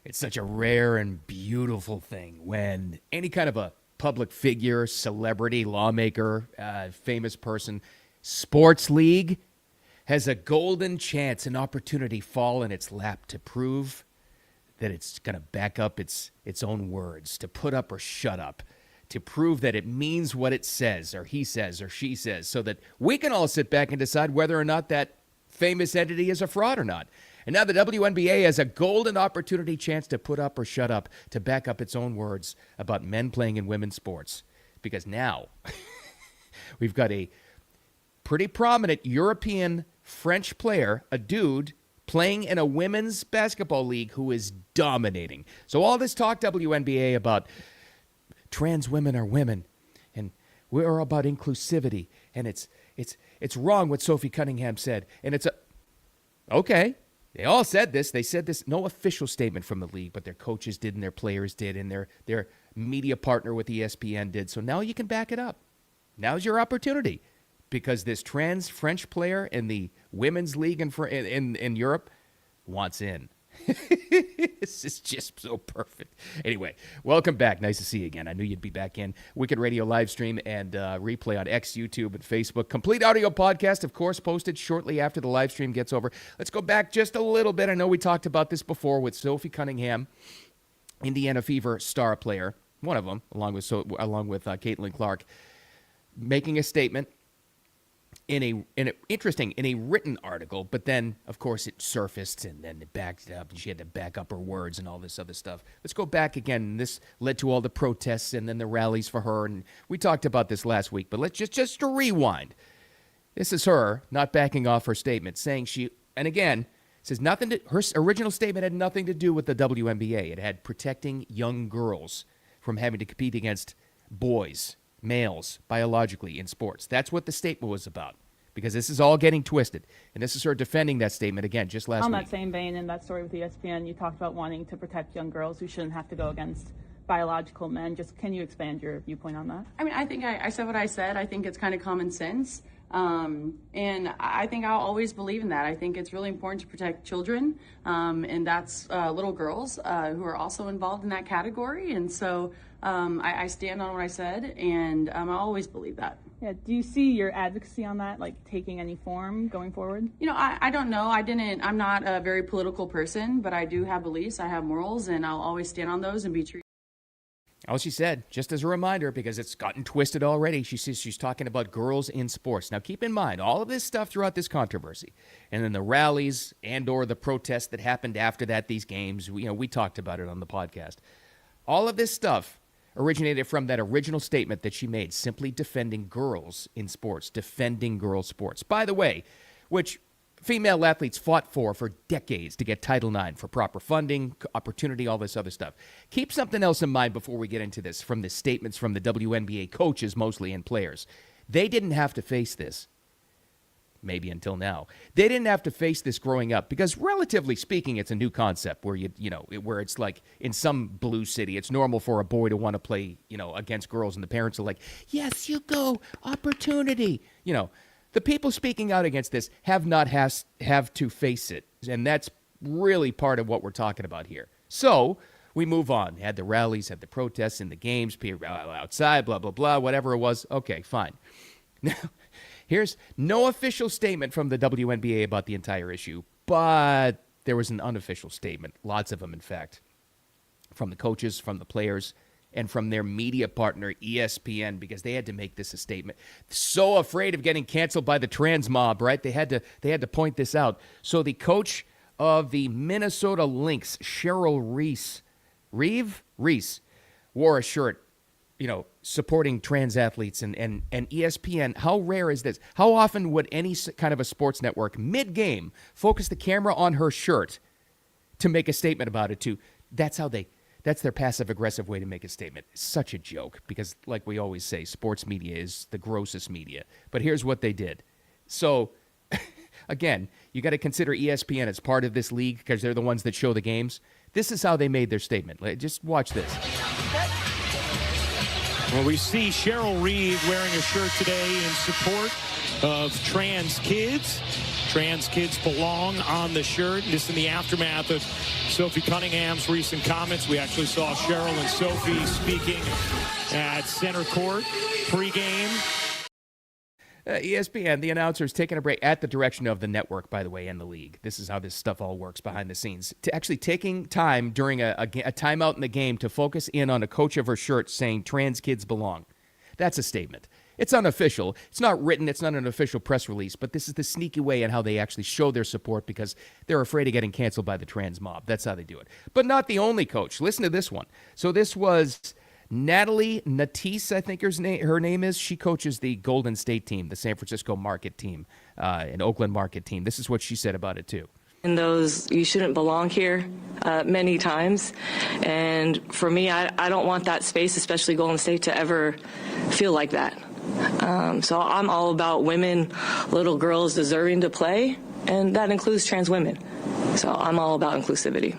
It's such a rare and beautiful thing when any kind of a public figure, celebrity, lawmaker, famous person, sports league has a golden chance, an opportunity fall in its lap to prove that it's going to back up its own words, to put up or shut up, to prove that it means what it says or he says or she says, so that we can all sit back and decide whether or not that famous entity is a fraud or not. And now the WNBA has a golden opportunity chance to put up or shut up, to back up its own words about men playing in women's sports. Because now we've got a pretty prominent European French player, a dude, playing in a women's basketball league who is dominating. So all this talk, WNBA, about trans women are women, and we're about inclusivity, and it's wrong what Sophie Cunningham said. And it's okay. They all said this. They said this. No official statement from the league, but their coaches did and their players did and their media partner with ESPN did. So now you can back it up. Now's your opportunity, because this trans French player in the women's league in Europe wants in. This is just so perfect. Anyway, welcome back. Nice to see you again. I knew you'd be back in. Wicked Radio live stream and replay on X, YouTube, and Facebook. Complete audio podcast, of course, posted shortly after the live stream gets over. Let's go back just a little bit. I know we talked about this before with Sophie Cunningham, Indiana Fever star player, one of them, along with Caitlin Clark, making a statement in a written article, but then, of course, it surfaced and then it backed it up, and she had to back up her words and all this other stuff. Let's go back again. This led to all the protests and then the rallies for her, and we talked about this last week, but let's just to rewind. This is her not backing off her statement, saying and again, says her original statement had nothing to do with the WNBA. It had protecting young girls from having to compete against boys, males, biologically in sports. That's what the statement was about, because this is all getting twisted. And this is her defending that statement again just last week. On that same vein, in that story with ESPN, you talked about wanting to protect young girls who shouldn't have to go against biological men. Just can you expand your viewpoint on that? I mean, I think I said what I said. I think it's kind of common sense. And I think I'll always believe in that. I think it's really important to protect children, and that's little girls who are also involved in that category. And so I stand on what I said, and I always believe that. Yeah. Do you see your advocacy on that, like, taking any form going forward? You know, I don't know. I'm not a very political person, but I do have beliefs. I have morals, and I'll always stand on those and be true. All she said, just as a reminder, because it's gotten twisted already, she says she's talking about girls in sports. Now, keep in mind, all of this stuff throughout this controversy, and then the rallies and or the protests that happened after that, these games, we talked about it on the podcast. All of this stuff originated from that original statement that she made, simply defending girls in sports, defending girls' sports. By the way, which female athletes fought for decades to get Title IX for proper funding, opportunity, all this other stuff. Keep something else in mind before we get into this, from the statements from the WNBA coaches mostly and players. They didn't have to face this, maybe until now. They didn't have to face this growing up because, relatively speaking, it's a new concept where where it's like in some blue city, it's normal for a boy to want to play, against girls, and the parents are like, yes, you go, opportunity, The people speaking out against this have not have to face it, and that's really part of what we're talking about here. So we move on. Had the rallies, had the protests in the games, outside, blah, blah, blah, whatever it was. Okay, fine. Now, here's no official statement from the WNBA about the entire issue, but there was an unofficial statement, lots of them, in fact, from the coaches, from the players, and from their media partner, ESPN, because they had to make this a statement. So afraid of getting canceled by the trans mob, right? They had to point this out. So the coach of the Minnesota Lynx, Cheryl Reeve, wore a shirt, supporting trans athletes, and ESPN. How rare is this? How often would any kind of a sports network mid-game focus the camera on her shirt to make a statement about it too? That's their passive-aggressive way to make a statement. Such a joke, because like we always say, sports media is the grossest media. But here's what they did. So, again, you got to consider ESPN as part of this league because they're the ones that show the games. This is how they made their statement. Just watch this. Well, we see Cheryl Reeve wearing a shirt today in support of trans kids. Trans kids belong on the shirt. This in the aftermath of Sophie Cunningham's recent comments. We actually saw Cheryl and Sophie speaking at center court pregame. ESPN, the announcers taking a break at the direction of the network, by the way, and the league. This is how this stuff all works behind the scenes. To actually taking time during a timeout in the game to focus in on a coach of her shirt saying trans kids belong. That's a statement. It's unofficial. It's not written. It's not an official press release, but this is the sneaky way in how they actually show their support because they're afraid of getting canceled by the trans mob. That's how they do it. But not the only coach. Listen to this one. So this was Natalie Natisse, I think her name is. She coaches the Golden State team, the San Francisco market team, an Oakland market team. This is what she said about it, too. And those, you shouldn't belong here many times. And for me, I don't want that space, especially Golden State, to ever feel like that. So I'm all about women, little girls deserving to play, and that includes trans women. So I'm all about inclusivity.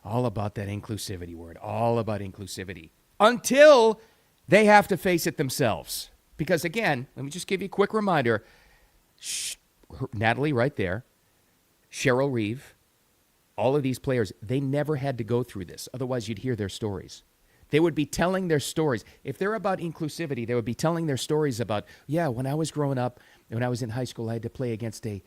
All about that inclusivity word. All about inclusivity. Until they have to face it themselves. Because, again, let me just give you a quick reminder. Natalie right there, Cheryl Reeve, all of these players, they never had to go through this. Otherwise, you'd hear their stories. They would be telling their stories. If they're about inclusivity, they would be telling their stories about, yeah, when I was growing up, when I was in high school, I had to play against a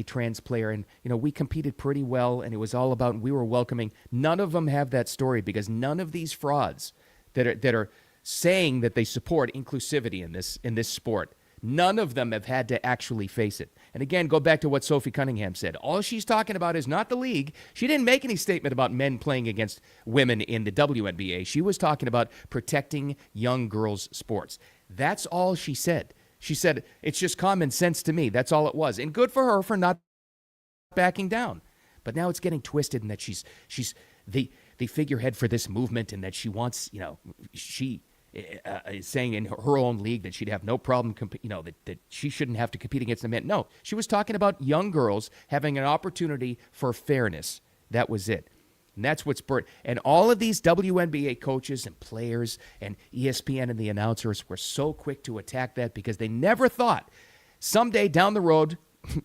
trans player. And, we competed pretty well, and it was all about, and we were welcoming. None of them have that story because none of these frauds that are saying that they support inclusivity in this sport, none of them have had to actually face it. And again, go back to what Sophie Cunningham said. All she's talking about is not the league. She didn't make any statement about men playing against women in the WNBA. She was talking about protecting young girls' sports. That's all she said. She said, it's just common sense to me. That's all it was. And good for her for not backing down. But now it's getting twisted in that she's the figurehead for this movement and that she wants, she is saying in her own league that she'd have no problem, that she shouldn't have to compete against the men. No, she was talking about young girls having an opportunity for fairness. That was it. And that's what's burnt. And all of these WNBA coaches and players and ESPN and the announcers were so quick to attack that because they never thought someday down the road,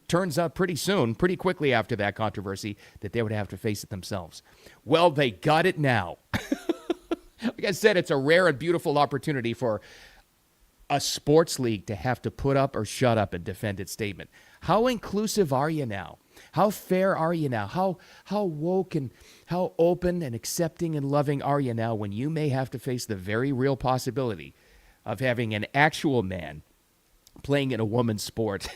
turns out pretty soon, pretty quickly after that controversy, that they would have to face it themselves. Well, they got it now. Like I said, it's a rare and beautiful opportunity for a sports league to have to put up or shut up and defend its statement. How inclusive are you now? How fair are you now? How woke and how open and accepting and loving are you now when you may have to face the very real possibility of having an actual man playing in a woman's sport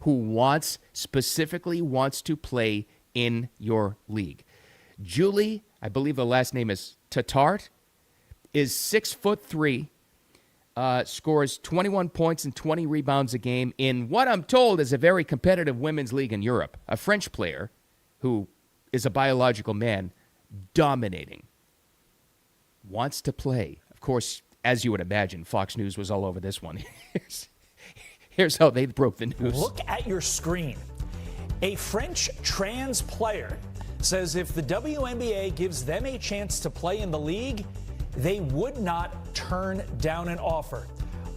who specifically wants to play in your league? Julie, I believe the last name is Tatart, is 6'3", scores 21 points and 20 rebounds a game in what I'm told is a very competitive women's league in Europe. A French player who is a biological man dominating, wants to play. Of course, as you would imagine, Fox News was all over this one. Here's how they broke the news. Look at your screen. A French trans player says if the WNBA gives them a chance to play in the league, they would not turn down an offer.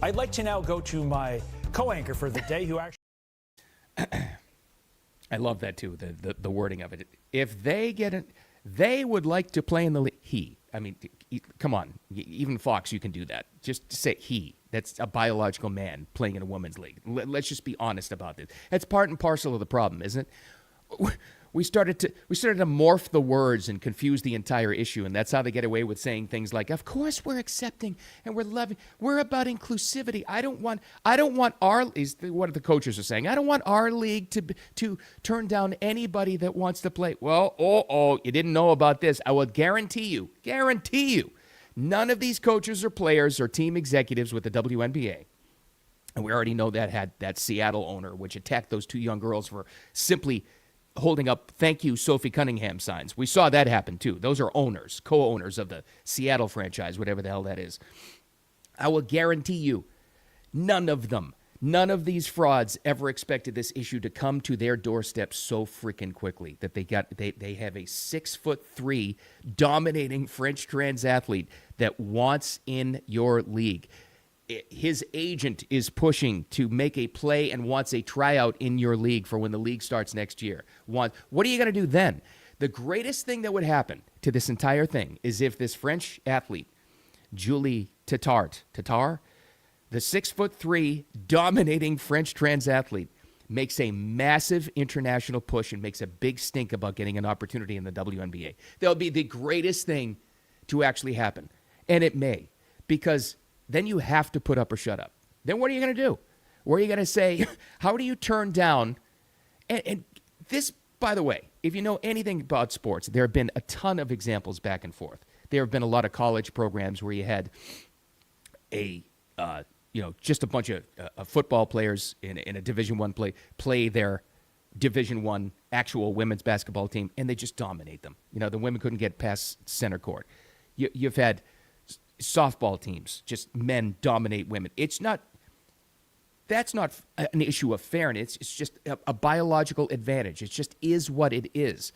I'd like to now go to my co-anchor for the day who actually... I love that too, the wording of it. If they get it, they would like to play in the league. Come on, even Fox, you can do that. Just say he. That's a biological man playing in a women's league. Let's just be honest about this. That's part and parcel of the problem, isn't it? We started to morph the words and confuse the entire issue, and that's how they get away with saying things like, "Of course we're accepting and we're loving. We're about inclusivity. I don't want our is what the coaches are saying. I don't want our league to turn down anybody that wants to play." Well, you didn't know about this. I will guarantee you, none of these coaches or players or team executives with the WNBA, and we already know that had that Seattle owner, which attacked those two young girls for simply holding up "Thank you, Sophie Cunningham" signs. We saw that happen too. Those are owners, co-owners of the Seattle franchise, whatever the hell that is. I will guarantee you, none of these frauds ever expected this issue to come to their doorstep so freaking quickly that they have a 6'3" dominating French trans athlete that wants in your league. his agent is pushing to make a play and wants a tryout in your league for when the league starts next year. What are you going to do then? The greatest thing that would happen to this entire thing is if this French athlete, Julie Tatar, the 6'3" dominating French trans athlete, makes a massive international push and makes a big stink about getting an opportunity in the WNBA. That'll be the greatest thing to actually happen. And it may, because then you have to put up or shut up. Then what are you going to do? Where are you going to say, how do you turn down? And this, by the way, if you know anything about sports, there have been a ton of examples back and forth. There have been a lot of college programs where you had just a bunch of football players in a Division I play their Division I actual women's basketball team, and they just dominate them. The women couldn't get past center court. You've had softball teams, just men dominate women. That's not an issue of fairness. It's just a biological advantage. It just is what it is.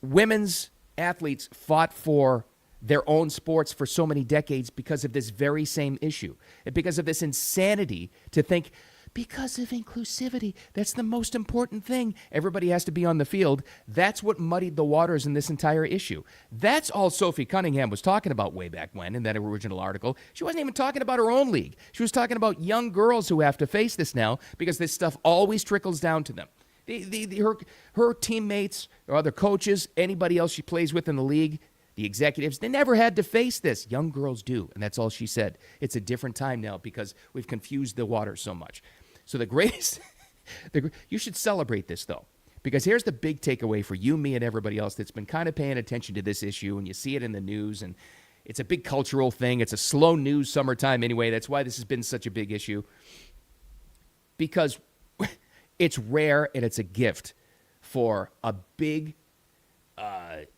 Women's athletes fought for their own sports for so many decades because of this very same issue, and because of this insanity to think, because of inclusivity, that's the most important thing. Everybody has to be on the field. That's what muddied the waters in this entire issue. That's all Sophie Cunningham was talking about way back when in that original article. She wasn't even talking about her own league. She was talking about young girls who have to face this now because this stuff always trickles down to them. Her teammates or other coaches, anybody else she plays with in the league, the executives, they never had to face this. Young girls do, and that's all she said. It's a different time now because we've confused the water so much. So the greatest, you should celebrate this, though, because here's the big takeaway for you, me, and everybody else that's been kind of paying attention to this issue, and you see it in the news, and it's a big cultural thing. It's a slow news summertime anyway. That's why this has been such a big issue, because it's rare and it's a gift for a big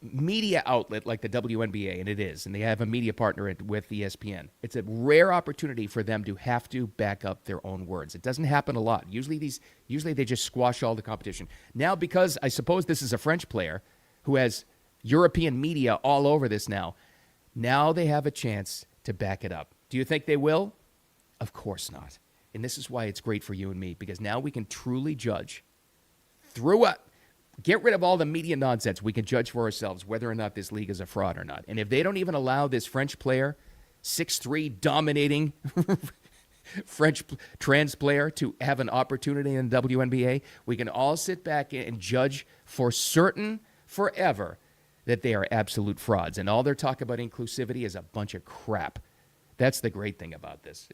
media outlet like the WNBA, and it is, and they have a media partner with ESPN. It's a rare opportunity for them to have to back up their own words. It doesn't happen a lot. Usually they just squash all the competition. Now, because I suppose this is a French player who has European media all over this now they have a chance to back it up. Do you think they will? Of course not. And this is why it's great for you and me, because now we can truly judge get rid of all the media nonsense. We can judge for ourselves whether or not this league is a fraud or not. And if they don't even allow this French player, 6'3", dominating French trans player, to have an opportunity in the WNBA, we can all sit back and judge for certain forever that they are absolute frauds. And all their talk about inclusivity is a bunch of crap. That's the great thing about this.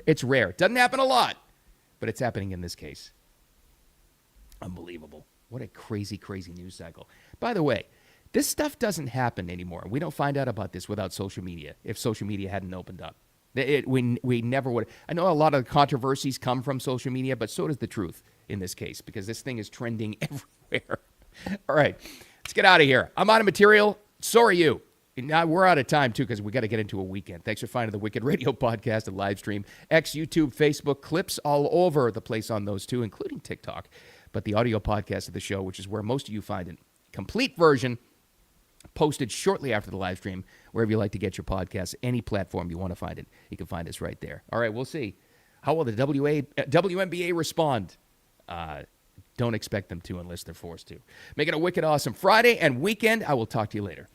It's rare. It doesn't happen a lot, but it's happening in this case. Unbelievable. What a crazy, crazy news cycle. By the way, this stuff doesn't happen anymore. We don't find out about this without social media, if social media hadn't opened up. We never would. I know a lot of controversies come from social media, but so does the truth in this case, because this thing is trending everywhere. All right, let's get out of here. I'm out of material. So are you. Now we're out of time, too, because we got to get into a weekend. Thanks for finding the Wicked Radio podcast and live stream. X, YouTube, Facebook, clips all over the place on those, too, including TikTok. But the audio podcast of the show, which is where most of you find it, complete version, posted shortly after the live stream, wherever you like to get your podcasts, any platform you want to find it, you can find us right there. All right, we'll see. How will the WNBA respond? Don't expect them to unless they're forced to. Make it a wicked awesome Friday and weekend. I will talk to you later.